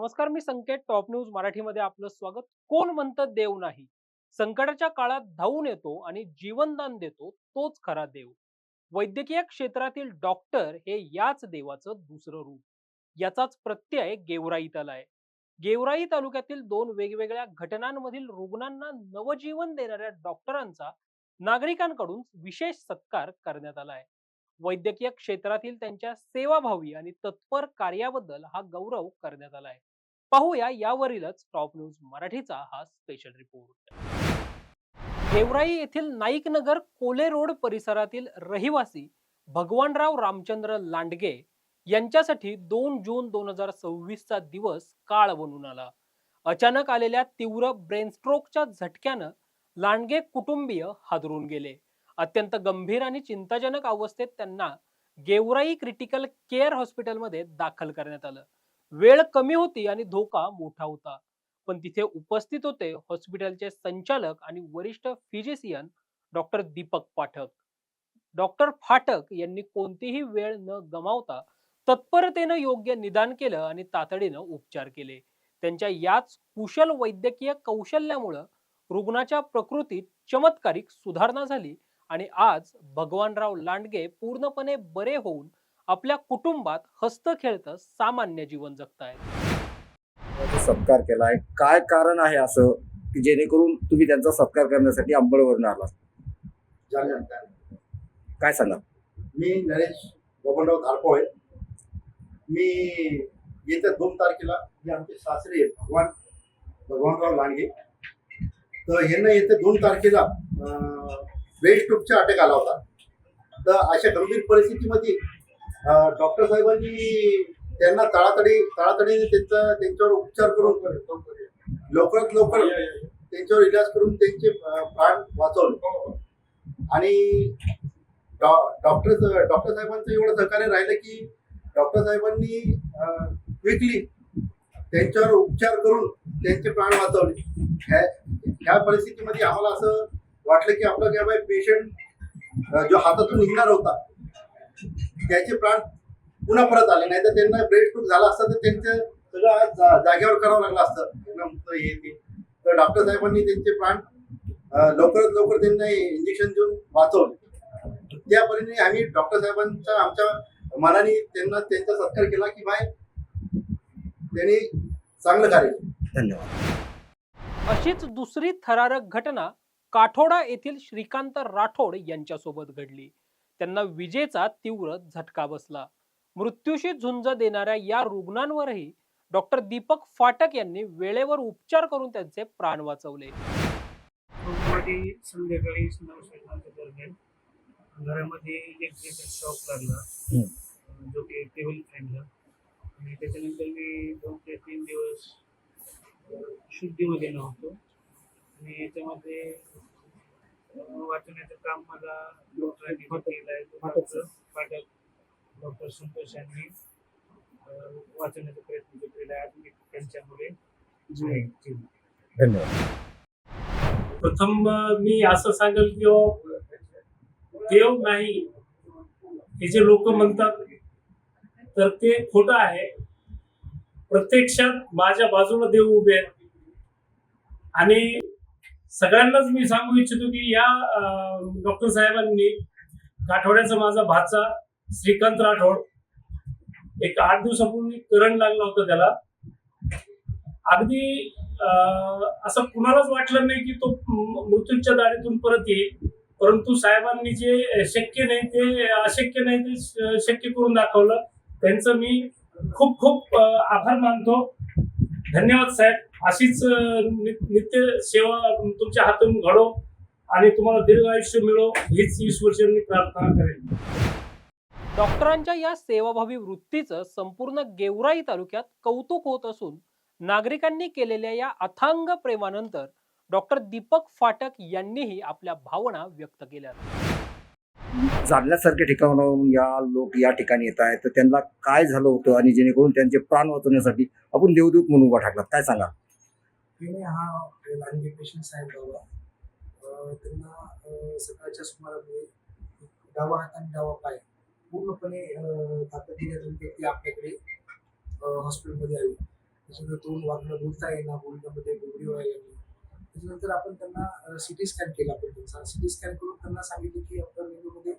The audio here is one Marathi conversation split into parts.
नमस्कार, मी संकेत. टॉप न्यूज मराठीमध्ये आपलं स्वागत. कोण म्हणतं देव नाही? संकटाच्या काळात धावून येतो आणि जीवनदान देतो तोच खरा देव. वैद्यकीय क्षेत्रातील डॉक्टर हे याच देवाचं दुसरं रूप. याचाच प्रत्यय गेवराईत आलाय. गेवराई तालुक्यातील दोन वेगवेगळ्या घटनांमधील रुग्णांना नवजीवन देणाऱ्या डॉक्टरांचा नागरिकांकडून विशेष सत्कार करण्यात आलाय. वैद्यकीय क्षेत्रातील त्यांच्या सेवाभावी आणि तत्पर कार्याबद्दल हा गौरव करण्यात आलाय. पाहूया यावरीलच टॉप न्यूज मराठीचा हा स्पेशल रिपोर्ट. गेवराई येथील नाईकनगर कोले रोड परिसरातील रहिवासी भगवानराव रामचंद्र लांडगे यांच्यासाठी 2 जून 2026 चा दिवस काळ बनून आला. अचानक आलेल्या तीव्र ब्रेनस्ट्रोकच्या झटक्यानं लांडगे कुटुंबीय हादरून गेले. अत्यंत गंभीर आणि चिंताजनक अवस्थेत त्यांना गेवराई क्रिटिकल केअर हॉस्पिटलमध्ये दाखल करण्यात आलं. वेळ कमी होती आणि धोका मोठा होता, पण तिथे उपस्थित होते हॉस्पिटलचे संचालक आणि वरिष्ठ physician doctor Deepak Pathak. Doctor Phatak यांनी कोणतीही वेळ न गमावता तत्परतेनं योग्य निदान केलं आणि तातडीनं उपचार केले. त्यांच्या याच कुशल वैद्यकीय कौशल्यामुळं रुग्णाच्या प्रकृतीत चमत्कारिक सुधारणा झाली आणि आज भगवानराव लांडगे पूर्णपणे बरे होऊन आपल्या कुटुंबात हसत खेळत सामान्य जीवन जगतायत. सत्कार केलाय, काय कारण आहे असं की जेणेकरून तुम्ही त्यांचा सत्कार करण्यासाठी अंबळवरून आला? जालन्यात. काय सांगा? मी नरेश बबनराव धारपोळे. मी येत्या 2 तारखेला हे आमचे सासरे आहेत, भगवानराव लांडगे. तर ह्यांना येत्या 2 तारखेला ब्रेन स्ट्रोकचा अटॅक आला होता. तर अशा गंभीर परिस्थितीमध्ये डॉक्टर साहेबांनी त्यांना ताळाताडीने त्यांच्यावर उपचार करून लवकरात लवकर त्यांच्यावर इलाज करून त्यांचे प्राण वाचवले. आणि डॉक्टर साहेबांचं एवढं सहकार्य राहिलं की डॉक्टर साहेबांनी क्विकली त्यांच्यावर उपचार करून त्यांचे प्राण वाचवले. ह्या परिस्थितीमध्ये आम्हाला असं वाटलं की आपलं काय पेशंट जो हातातून निघणार होता त्याचे प्राण पुन्हा परत आले, नाही तर त्यांना ब्रेन स्ट्रोक झाला असता तर त्यांचं सगळं आज जागेवर करावं लागलं असतं हे ते. तर डॉक्टर साहेबांनी त्यांचे प्राण लवकरात लवकर त्यांना इंजेक्शन देऊन वाचवले. त्या परीने आम्ही डॉक्टर साहेबांचा आमच्या मनाने त्यांचा सत्कार केला की बाय त्यांनी चांगलं कार्य केलं. धन्यवाद. अशीच दुसरी थरारक घटना काठोडा येथील श्रीकांत राठोड यांच्यासोबत घडली. त्यांना विजेचा तीव्र झटका बसला. मृत्यूशी झुंज देणाऱ्या या रुग्णांवरही डॉक्टर दीपक फाटक यांनी वेळेवर उपचार करून त्यांचे प्राण वाचवले. सोमवारी संध्याकाळी 9:30 दरम्यान घरामध्ये इलेक्ट्रिकल शॉक लागला, जो की टेबल फॅनला. आणि त्याच्यानंतर मी 2 ते 3 दिवस शुद्धीमध्ये नव्हतो. आणि याच्यामध्ये वाचवण्याचं काम मला डॉक्टरांनी केलं आहे. डॉक्टर फाटक, डॉक्टर संतोष यांनी वाचवण्याचा प्रयत्न केलेला आहे. आज मी त्यांच्यामुळे धन्यवाद. प्रथम मी असं सांगेल की देव नाही हे जे लोक म्हणतात तर ते खोटं आहे. प्रत्यक्षात माझ्या बाजूला देव उभे आहेत. आणि सगळ्यांनाच मी सांगू इच्छितो की या डॉक्टर साहेबांनी काठोड्याचा माझा भाचा श्रीकांत राठोड एक 8 दिवसापूर्वी करंट लागला होता त्याला. अगदी असं कुणालाच वाटलं नाही की तो मृत्यूच्या दारीतून परत येईल, परंतु साहेबांनी जे शक्य नाही ते अशक्य नाही ते शक्य करून दाखवलं. त्यांचं मी खूप खूप आभार मानतो. धन्यवाद साहेब. अशीच नित्य सेवा तुमच्या हातून घडो आणि तुम्हाला दीर्घ आयुष्य मिळो हीच ईश्वरचरणी प्रार्थना करेन. डॉक्टरांच्या या सेवाभावी वृत्तीचं संपूर्ण गेवराई तालुक्यात कौतुक होत असून नागरिकांनी केलेल्या या अथांग प्रेमानंतर डॉक्टर दीपक फाटक यांनीही आपल्या भावना व्यक्त केल्या. जालन्यासारख्या ठिकाणाहून लोक या ठिकाणी येत आहेत, तर त्यांना काय झालं होतं आणि जेणेकरून त्यांचे प्राण वाचवण्यासाठी आपण देवदूत म्हणून उभा टाकलात, काय सांगा? हा लांडगे पेशंट साहेब बाबा, त्यांना सकाळच्या सुमारामध्ये डावा हात आणि डावा पाय पूर्णपणे ताकदीने ते आपल्याकडे हॉस्पिटलमध्ये आले. त्याच्यानंतर तोंड वाकडं बोलता येईना, बोलण्यामध्ये बोबडी व्हायला लागली. त्याच्यानंतर आपण त्यांना सिटी स्कॅन केला आपण त्यांचा. सिटी स्कॅन करून त्यांना सांगितलं की आपल्या मेंदूमध्ये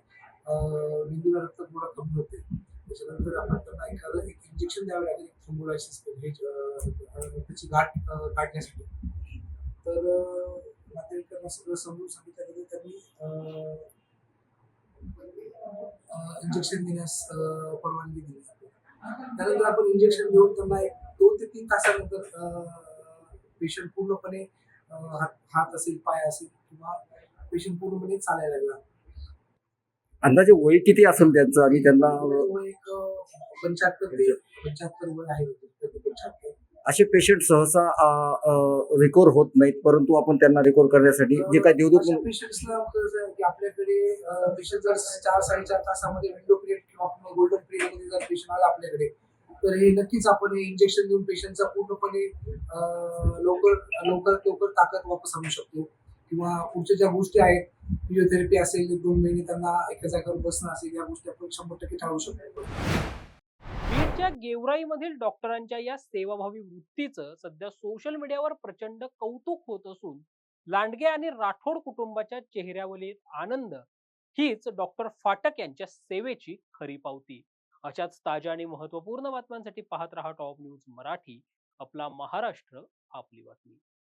मेंदूला रक्त थोडा कमी होते. त्याच्यानंतर आपण त्यांना एखादं एक इंजेक्शन द्यावं लागेल थ्रोम्बोलायसिस हे त्याची गाठ काढण्यासाठी. तर नातेवाईकांना सगळं समजून सांगितल्यानंतर त्यांनी इंजेक्शन देण्यास परवानगी दिली. त्यानंतर आपण इंजेक्शन देऊन त्यांना एक 2 ते 3 तासानंतर पेशंट पूर्णपणे हात असेल, पाय असेल किंवा पेशंट पूर्णपणे चालायला लागला. अंदाजे वय किती असेल त्यांचं आणि त्यांना वय एक 75 वय आहे. 75. असे पेशंट सहसा रिकवर होत नाहीत, परंतु आपण त्यांना रिकवर करण्यासाठी जे काही देवदूत अशा म्हणून पेशंट्सला कसं आहे की आपल्याकडे पेशंट जर 4-4.5 तासामध्ये विंडो पिरियड किंवा आपण गोल्डन पिरियडमध्ये जर पेशंट आला आपल्याकडे, तर हे नक्कीच आपण इंजेक्शन देऊन पेशंटचा पूर्णपणे लवकरात लवकर ताकद वापस आणू शकतो. किंवा पुढच्या ज्या गोष्टी आहेत, फिजिओथेरपी असेल, 2 महिने त्यांना एका जागेवर बसणं असेल, या गोष्टी आपण 100% टाळू शकतो. बीडच्या गेवराईमधील डॉक्टरांच्या या सेवाभावी वृत्तीचं सध्या सोशल मीडियावर प्रचंड कौतुक होत असून लांडगे आणि राठोड कुटुंबाच्या चेहऱ्यावरील आनंद हीच डॉक्टर फाटक यांच्या सेवेची खरी पावती. अशाच ताज्या आणि महत्वपूर्ण बातम्यांसाठी पाहत रहा टॉप न्यूज मराठी. आपला महाराष्ट्र, आपली बातमी.